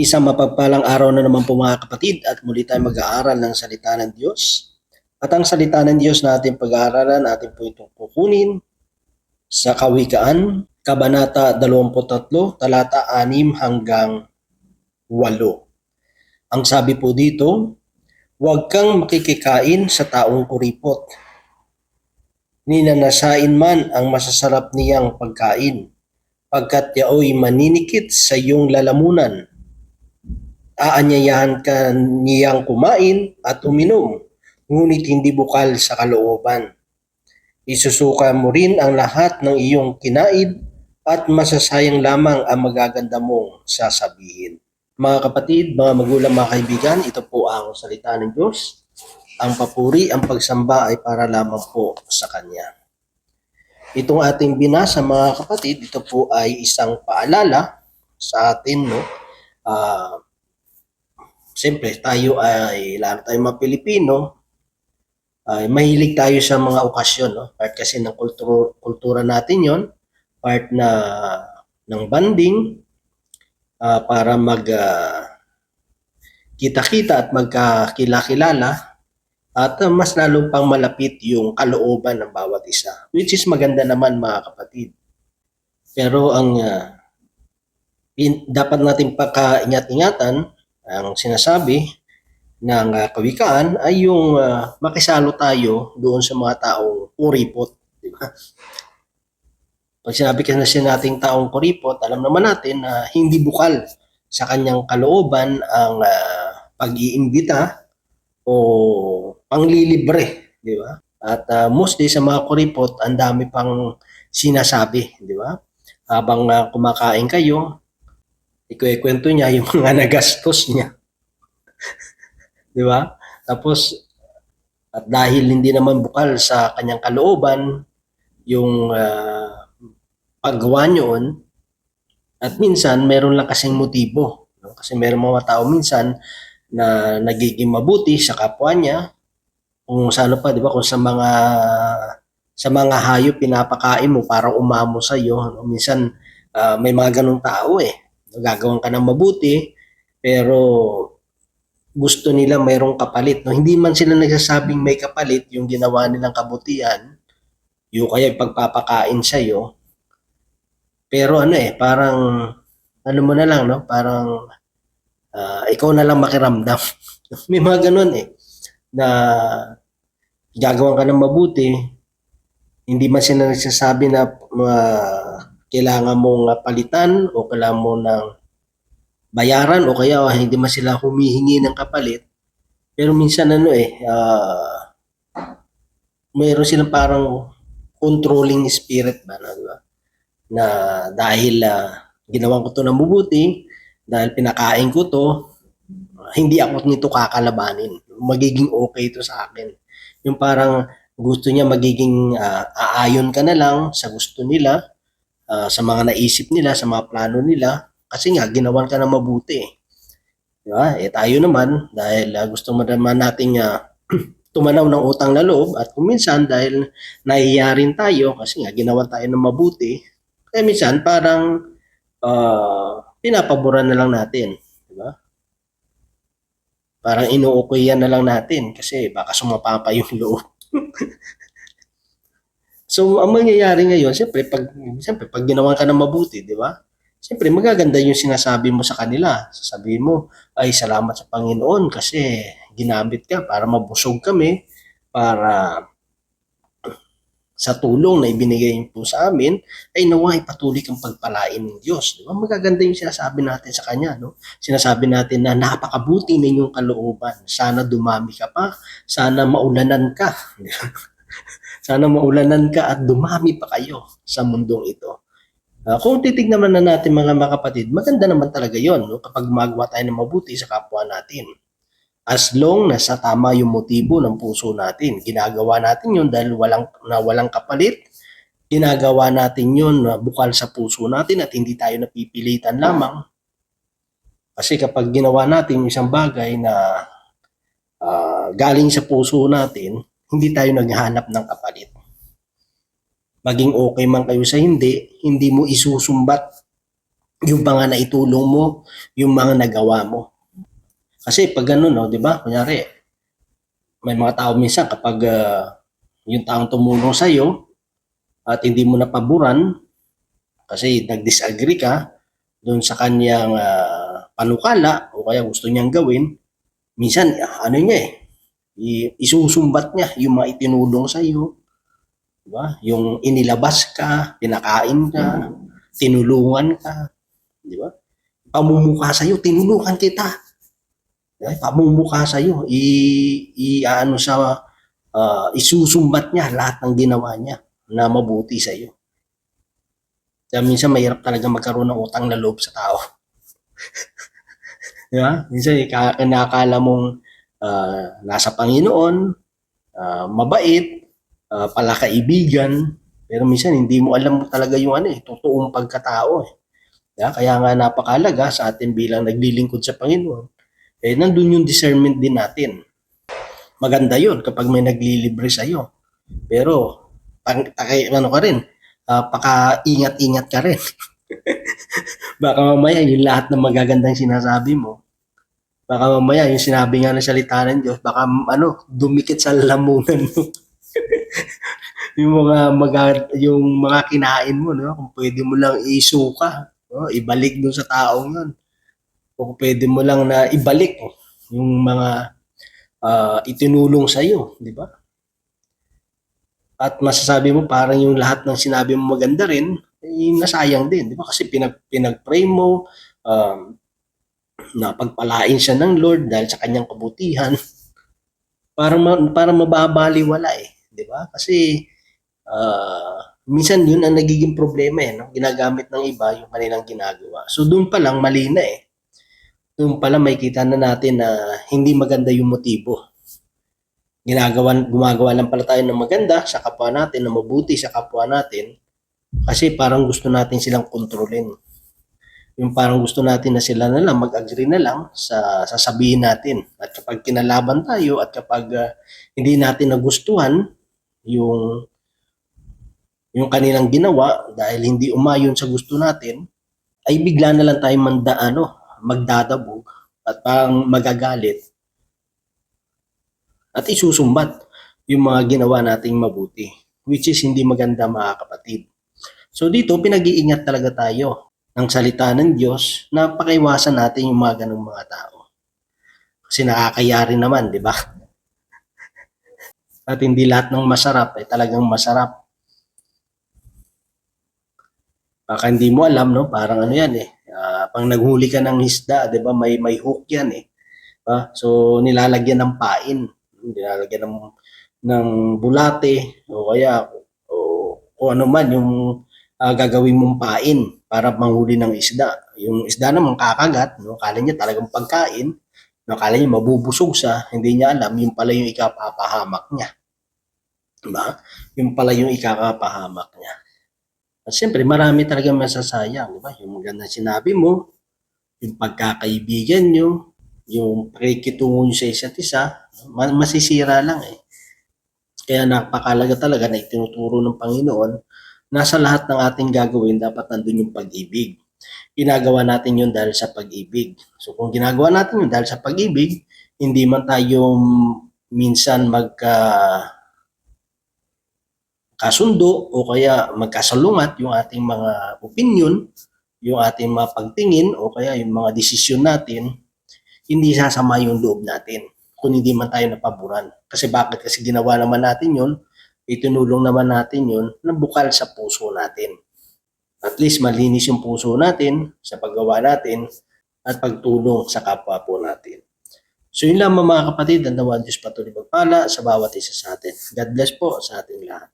Isang mapagpalang araw na naman po mga kapatid at muli tayo mag-aaral ng salita ng Diyos. At ang salita ng Diyos na ating pag-aaralan, ating po itong kukunin sa Kawikaan, Kabanata 23, talata 6 hanggang 8. Ang sabi po dito, huwag kang makikikain sa taong kuripot. Ninanasain man ang masasarap niyang pagkain, pagkat yaoy maninikit sa iyong lalamunan. Aanyayahan ka niyang kumain at uminom, ngunit hindi bukal sa kalooban. Isusuka mo rin ang lahat ng iyong kinaid at masasayang lamang ang magaganda mong sasabihin. Mga kapatid, mga magulang, mga kaibigan, ito po ang salita ng Diyos. Ang papuri, ang pagsamba ay para lamang po sa Kanya. Itong ating binasa mga kapatid, ito po ay isang paalala sa atin, no? Siyempre, tayo ay, lalo tayong mga Pilipino, ay mahilig tayo sa mga okasyon, no? Part kasi ng kultura natin yon, part na ng banding, para mag kita-kita at magkakilala at mas lalo pang malapit yung kalooban ng bawat isa, which is maganda naman mga kapatid. Pero ang dapat natin pagkaingat-ingatan, ang sinasabi ng kawikaan ay yung makisalo tayo doon sa mga taong kuripot, di ba? Pag sinabi kasi nating taong kuripot, alam naman natin na hindi bukal sa kanyang kalooban ang pag-iimbita o panglilibre, di ba? At mostly sa mga kuripot, ang dami pang sinasabi, di ba? Habang kumakain kayo, ikukwento niya yung mga nagastos niya. Di ba? Tapos, at dahil hindi naman bukal sa kanyang kalooban, yung paggawa nyoon, at minsan, meron lang kasing motibo. No? Kasi meron mga tao minsan na nagiging mabuti sa kapwa niya, kung sa ano pa, di ba, kung sa mga hayop pinapakain mo para umamo sa iyo. No? Minsan, may mga ganung tao gagawan ka ng mabuti, pero gusto nila mayroong kapalit. No? Hindi man sila nagsasabing may kapalit yung ginawa nilang kabutihan, yung kaya pagpapakain sa iyo. Pero parang ano mo na lang, no? Parang ikaw na lang makiramdam. May mga ganun na gagawan ka ng mabuti, hindi man sila nagsasabi na kailangan mong palitan o kailangan mo ng bayaran o kaya hindi man sila humihingi ng kapalit. Pero minsan mayroon silang parang controlling spirit ba, diba? Na dahil ginawan ko to ng mabuti, dahil pinakain ko to, hindi ako nito kakalabanin. Magiging okay ito sa akin. Yung parang gusto niya magiging aayon ka na lang sa gusto nila, sa mga naisip nila, sa mga plano nila, kasi nga ginawan ka ng mabuti. Diba? Tayo naman, dahil gusto mo naman nating tumanaw ng utang na loob, at kung minsan dahil nahihiya rin tayo kasi nga ginawan tayo ng mabuti, kaya minsan parang pinapaboran na lang natin, di ba? Parang inuukuyan na lang natin kasi baka sumapa pa yung loob. So ang mangyayari ngayon, siyempre pag ginawan ka ng mabuti, di ba? Siyempre magaganda yung sinasabi mo sa kanila. Sasabihin mo, ay salamat sa Panginoon kasi ginamit ka para mabusog kami, para sa tulong na ibinigay po sa amin, ay naway patuloy kang pagpalain ng Diyos. Diba? Magaganda yung sinasabi natin sa Kanya. No? Sinasabi natin na napakabuti ng inyong kalooban. Sana dumami ka pa. Sana maulanan ka. Sana maulanan ka at dumami pa kayo sa mundong ito. Kung titignan na natin mga kapatid, maganda naman talaga yon, no? Kapag magawa tayo ng mabuti sa kapwa natin. As long na sa tama yung motibo ng puso natin. Ginagawa natin yun dahil walang kapalit. Ginagawa natin yun bukal sa puso natin at hindi tayo napipilitan lamang. Kasi kapag ginawa natin isang bagay na galing sa puso natin, hindi tayo naghahanap ng kapalit. Maging okay man kayo sa hindi mo isusumbat yung mga naitulong mo, yung mga nagawa mo. Kasi pag ganun, no, di ba? Kunyari, may mga tao minsan kapag yung taong tumulong sa'yo at hindi mo napaboran kasi nag-disagree ka doon sa kanyang panukala o kaya gusto niyang gawin, minsan, ano niya isusumbat niya yung mga itinulong sa'yo, di ba? Yung inilabas ka, pinakain ka, tinulungan ka, di ba? Pamumukha sa'yo, tinulungan kita. Pamumukha sa'yo, ano sa, isusumbat niya lahat ng ginawa niya na mabuti sa'yo. Kaya minsan mahirap talaga magkaroon ng utang na loob sa tao. Di ba? Minsan kinakala mong nasa Panginoon, mabait, palakaibigan, pero minsan hindi mo alam talaga yung totoong pagkatao. Kaya nga napakalaga sa atin bilang naglilingkod sa Panginoon, nandun yung discernment din natin. Maganda yun kapag may naglilibre sa'yo. Pero, ano ka rin, paka-ingat-ingat ka rin. Baka mamaya yung lahat ng magagandang sinasabi mo, baka mamaya yung sinabi nga ng salita ng Diyos, baka dumikit sa lalamunan mo. yung mga kinain mo, no? Kung pwede mo lang isuka, no? Ibalik dun sa taong yun. Kung pwede mo lang na ibalik yung mga itinulong sa iyo, di ba? At masasabi mo parang yung lahat ng sinabi mo maganda rin, nasayang din, di ba? Kasi pinag-pray mo, napagpalain siya ng Lord dahil sa kanyang kabutihan. Para mababaliwala di ba? Kasi minsan yun ang nagiging problema no? Ginagamit ng iba yung kanilang ginagawa. So doon pa lang mali na Doon pa lang may kita na natin na hindi maganda yung motibo. Gumagawa lang pala tayo ng maganda sa kapwa natin, na mabuti sa kapwa natin, kasi parang gusto natin silang kontrolin. Yung parang gusto natin na sila na lang, mag-agree na lang sa sasabihin natin. At kapag kinalaban tayo at kapag hindi natin nagustuhan yung kanilang ginawa dahil hindi umayon sa gusto natin, ay bigla na lang tayo magdadabog at parang magagalit at isusumbat yung mga ginawa nating mabuti, which is hindi maganda, mga kapatid. So dito, pinag-iingat talaga tayo ng salita ng Diyos na pakaiwasan natin yung mga ganung mga tao. Kasi nakakaya rin naman, di ba? At hindi lahat ng masarap ay talagang masarap. Baka hindi mo alam, no? Parang ano yan pang naghuli ka ng isda, di ba? May hook yan So nilalagyan ng pain, nilalagyan ng bulate o kaya o ano man yung gagawin mong pain para manghuli ng isda. Yung isda naman kakagat, no? Akala niya talagang pagkain, no? Akala niya mabubusog siya, hindi niya alam yung pala yung ikapapahamak niya. Diba? Yung pala yung ikakapahamak niya. At siyempre, marami talagang masasayang, diba? Yung maganda sinabi mo, yung pagkakaibigan nyo, yung pakikitungo nyo sa isa't isa, masisira lang Kaya napakalaga talaga na itinuturo ng Panginoon na sa lahat ng ating gagawin, dapat nandun yung pag-ibig. Ginagawa natin yun dahil sa pag-ibig. So kung ginagawa natin yun dahil sa pag-ibig, hindi man tayo minsan kasundo o kaya magkasalungat yung ating mga opinion, yung ating mga pagtingin o kaya yung mga desisyon natin, hindi sasama yung loob natin kung hindi man tayo napaboran. Kasi bakit? Kasi ginawa naman natin yun, itinulong naman natin yun na bukal sa puso natin. At least malinis yung puso natin sa paggawa natin at pagtulong sa kapwa po natin. So yun lamang, mga kapatid, ang nawa Diyos patuloy magpala sa bawat isa sa atin. God bless po sa ating lahat.